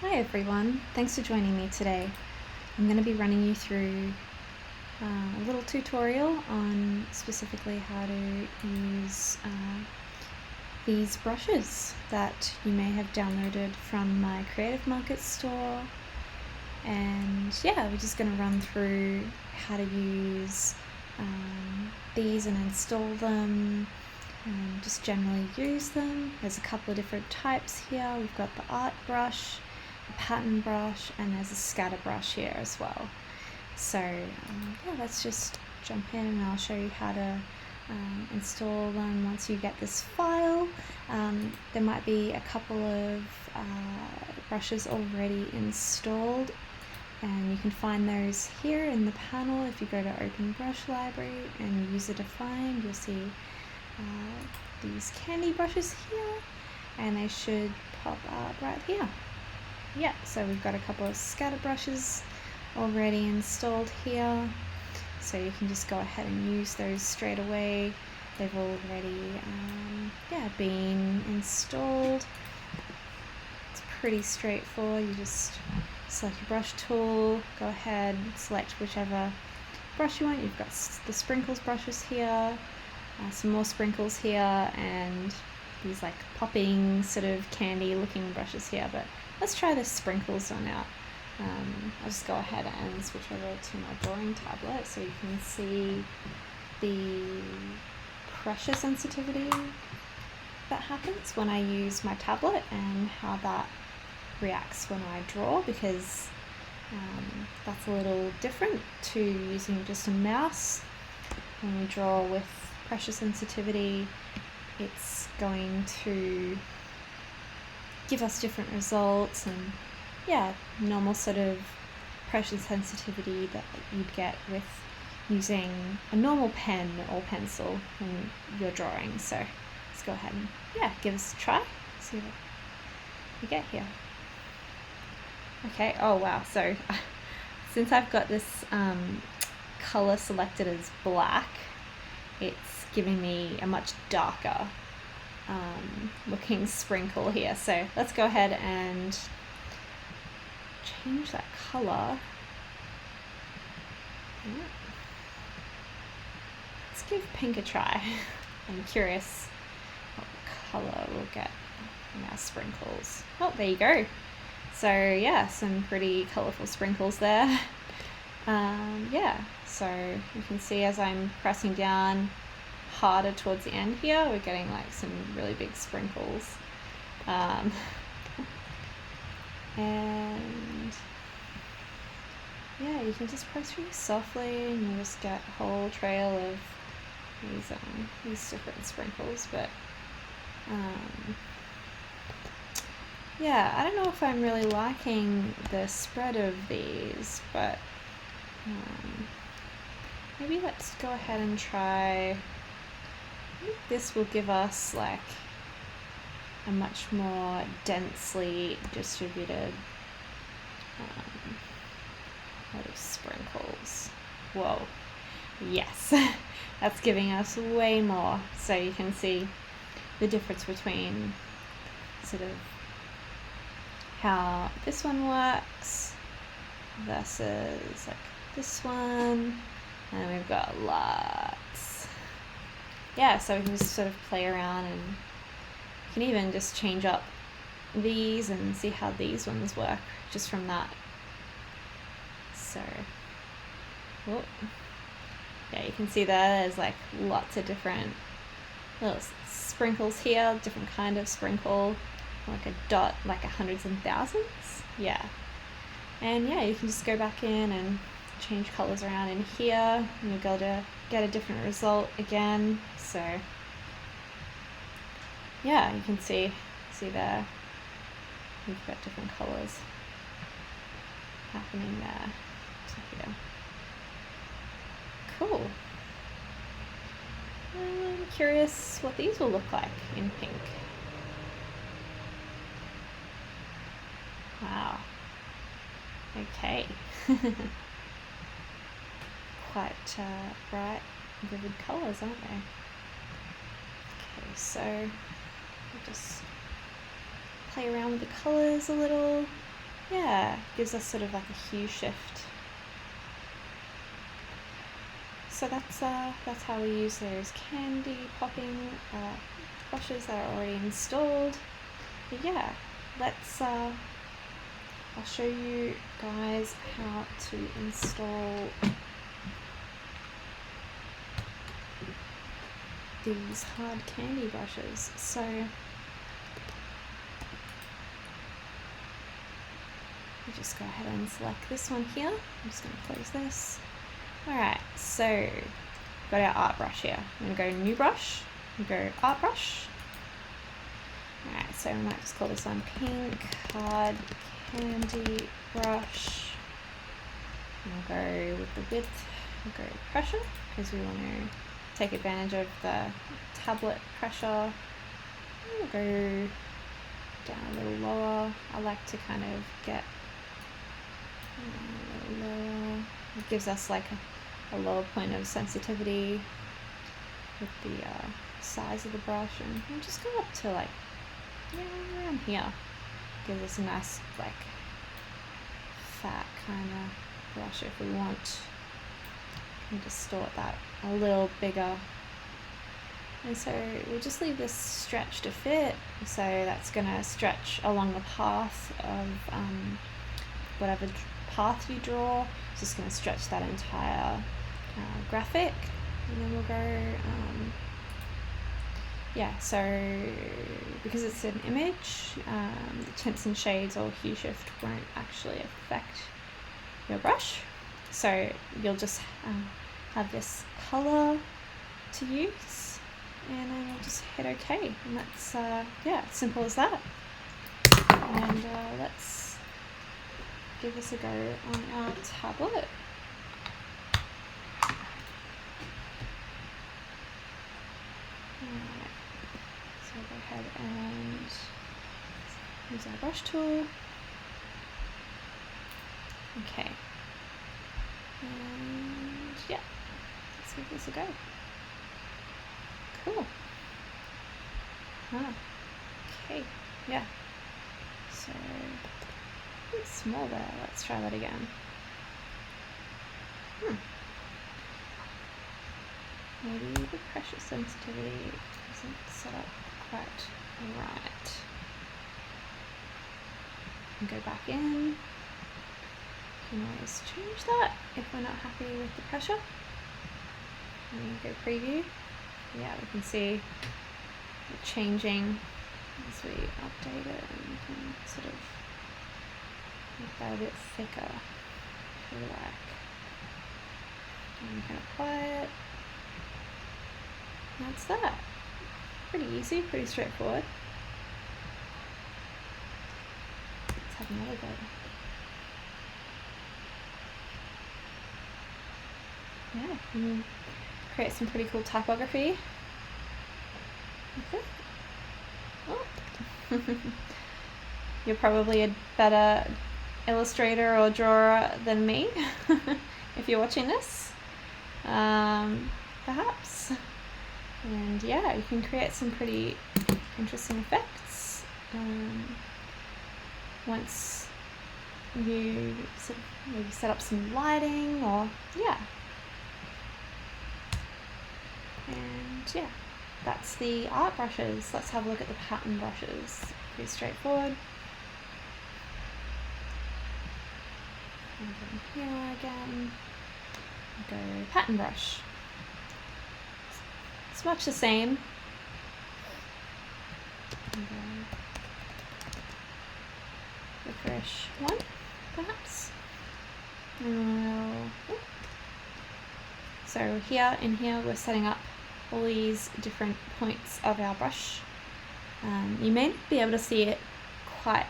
Hi everyone, thanks for joining me today. I'm going to be running you through a little tutorial on specifically how to use these brushes that you may have downloaded from my Creative Market store. And yeah, we're just going to run through how to use these and install them and just generally use them. There's a couple of different types here. We've got the art brush, a pattern brush, and there's a scatter brush here as well. So yeah, let's just jump in and I'll show you how to install them once you get this file. There might be a couple of brushes already installed, and you can find those here in the panel. If you go to Open Brush Library and User Defined, you'll see these candy brushes here, and they should pop up right here. Yeah, so we've got a couple of scatter brushes already installed here, so you can just go ahead and use those straight away. They've already been installed. It's pretty straightforward. You just select your brush tool, go ahead, select whichever brush you want. You've got the sprinkles brushes here, some more sprinkles here, and these like popping sort of candy looking brushes here, but let's try the sprinkles one out. I'll just go ahead and switch over to my drawing tablet so you can see the pressure sensitivity that happens when I use my tablet and how that reacts when I draw, because that's a little different to using just a mouse. When we draw with pressure sensitivity, it's going to give us different results, and normal sort of pressure sensitivity that you'd get with using a normal pen or pencil when you're drawing. So let's go ahead and give us a try, see what we get here. Okay, oh wow, so since I've got this color selected as black, it's giving me a much darker looking sprinkle here. So let's go ahead and change that color. Let's give pink a try. I'm curious what color we'll get in our sprinkles. Oh, there you go. So yeah, some pretty colorful sprinkles there. So you can see as I'm pressing down harder towards the end here, we're getting like some really big sprinkles. And you can just press really softly and you just get a whole trail of these different sprinkles. But I don't know if I'm really liking the spread of these, but maybe let's go ahead and try. I think this will give us like a much more densely distributed lot of sprinkles. Whoa, yes, that's giving us way more. So you can see the difference between sort of how this one works versus like this one, and we've got lots. So we can just sort of play around, and you can even just change up these and see how these ones work just from that. So you can see there's like lots of different little sprinkles here, different kind of sprinkle, like a dot, like hundreds and thousands. And you can just go back in and change colors around in here, and you'll be able to get a different result again. So you can see there we've got different colors happening there to here. Cool. I'm curious what these will look like in pink. Wow. Okay. Quite bright, vivid colours, aren't they? Okay, so we'll just play around with the colours a little. yeah, gives us sort of like a hue shift. So that's how we use those candy popping brushes that are already installed. But yeah, let's I'll show you guys how to install these hard candy brushes. So we just go ahead and select this one here. I'm just going to close this. Alright, so we've got our art brush here. I'm going to go new brush, we go art brush. Alright, so we might just call this one pink hard candy brush. And we'll go with the width, we'll go pressure, because we want to take advantage of the tablet pressure. We'll go down a little lower. I like to kind of get a little lower. It gives us like a lower point of sensitivity with the size of the brush, and we'll just go up to like around here. Gives us a nice like fat kind of brush if we want. And distort that a little bigger. And so we'll just leave this stretch to fit. So that's going to stretch along the path of whatever path you draw. It's just going to stretch that entire graphic. And then we'll go, yeah, so because it's an image, the tints and shades or hue shift won't actually affect your brush. So you'll just have this color to use, and then we'll just hit OK, and that's yeah, simple as that. And let's give this a go on our tablet. Alright, so we'll go ahead and use our brush tool. Okay. And yeah, let's give this a go. Cool. Okay, yeah. So, a bit small there. Let's try that again. Maybe the pressure sensitivity isn't set up quite right. And go back in. You can always change that if we're not happy with the pressure. And go preview. Yeah, we can see it changing as we update it, and we can sort of make that a bit thicker if we like. And we can apply it. And that's that. Pretty easy, pretty straightforward. Let's have another go. Yeah, and create some pretty cool typography. Okay. Oh. You're probably a better illustrator or drawer than me if you're watching this, perhaps. And yeah, you can create some pretty interesting effects once you sort of maybe set up some lighting, or yeah. And yeah, that's the art brushes. Let's have a look at the pattern brushes. Pretty straightforward. And then here again, go pattern brush. It's much the same. And then refresh one, perhaps. And so here, in here, we're setting up all these different points of our brush. You may not be able to see it quite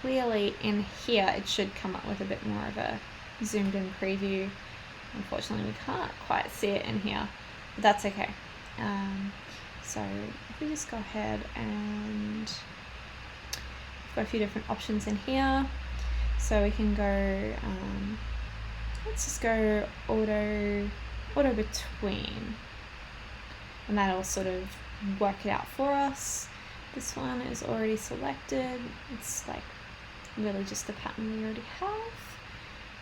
clearly in here. It should come up with a bit more of a zoomed in preview. Unfortunately, we can't quite see it in here, but that's okay. So if we just go ahead, and we've got a few different options in here. So we can go, let's just go auto between, and that'll sort of work it out for us. This one is already selected. It's like really just the pattern we already have.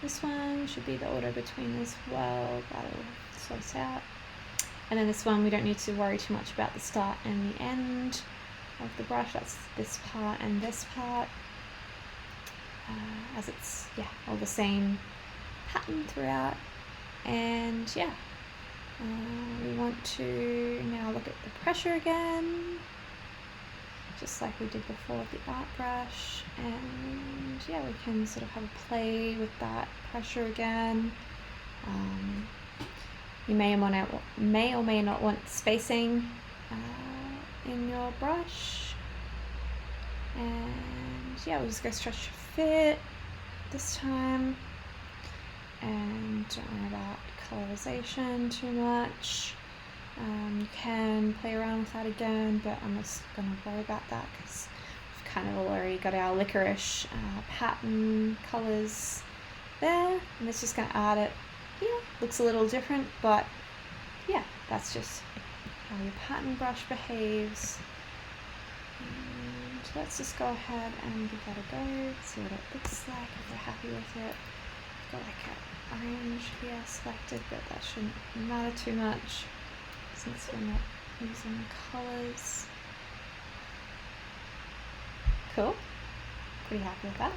This one should be the order between as well, that'll sort us out. And then this one, we don't need to worry too much about the start and the end of the brush. That's this part and this part, as it's, all the same pattern throughout. And we want to now look at the pressure again, just like we did before with the art brush. And we can sort of have a play with that pressure again. You may or may not want spacing in your brush. And we'll just go stretch to fit this time. And don't worry about colorization too much. You can play around with that again, but I'm just going to worry about that because we've kind of already got our licorice pattern colors there. And it's just going to add it. Looks a little different, but that's just how your pattern brush behaves. And let's just go ahead and give that a go, see what it looks like, if we're happy with it. I've got like an orange here selected, but that shouldn't matter too much since we're not using colors. Cool, pretty happy with that.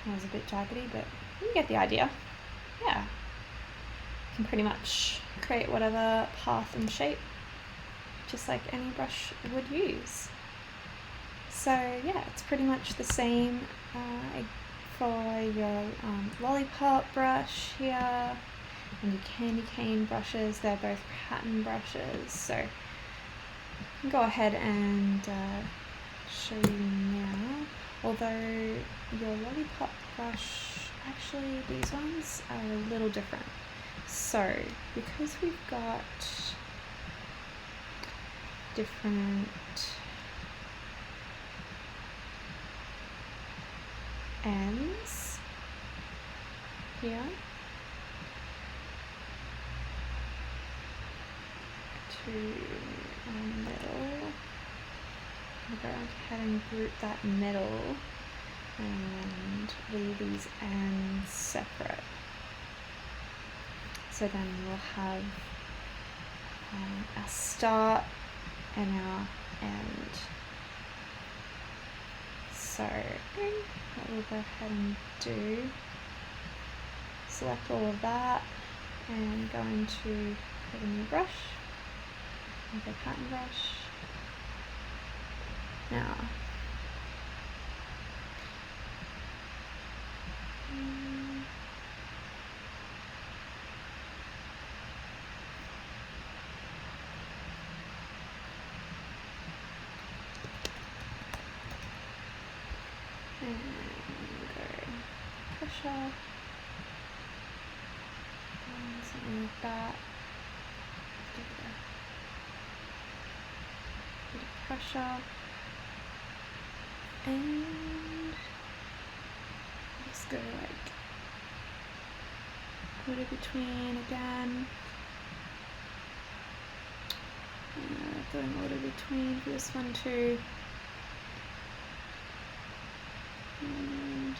That was a bit jaggedy, but you get the idea. You can pretty much create whatever path and shape, just like any brush would use. So it's pretty much the same for your lollipop brush here and your candy cane brushes. They're both pattern brushes, so I can go ahead and show you now. Although your lollipop brush, actually these ones are a little different. So because we've got different ends here, to middle, I'll go ahead and group that middle and leave these ends separate. So then we'll have our start and our end. So what we'll go ahead and do, select all of that and go into a new brush, like a pattern brush. Now, and go pressure, and something like that. Give it a bit of pressure, and just go like put it between again. Going order between for this one too. And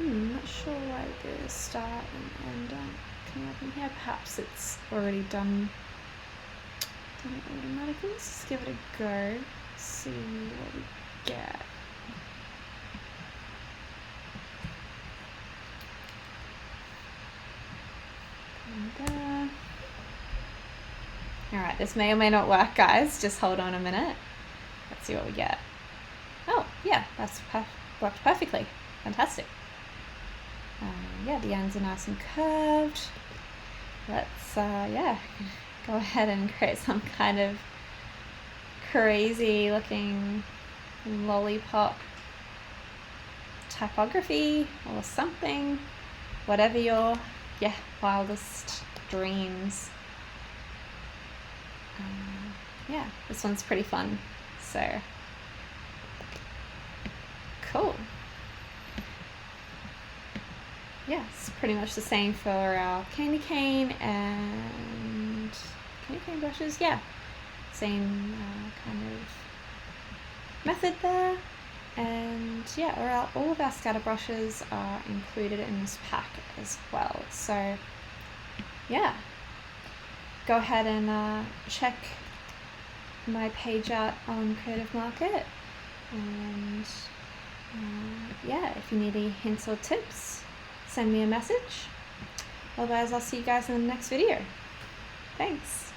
I'm not sure why the start and end aren't coming up in here. Perhaps it's already done it automatically. Let's just give it a go, see what we get. And there. Alright, this may or may not work, guys. Just hold on a minute. Let's see what we get. Oh, yeah, that's worked perfectly. Fantastic. Yeah, the ends are nice and curved. Let's, go ahead and create some kind of crazy looking lollipop typography or something. Whatever your, wildest dreams. This one's pretty fun. So, cool. yeah, it's pretty much the same for our candy cane and candy cane brushes. Yeah, same kind of method there. And yeah, all of our scatter brushes are included in this pack as well. So yeah, go ahead and check my page out on Creative Market. And yeah, if you need any hints or tips, send me a message. Otherwise, I'll see you guys in the next video. Thanks.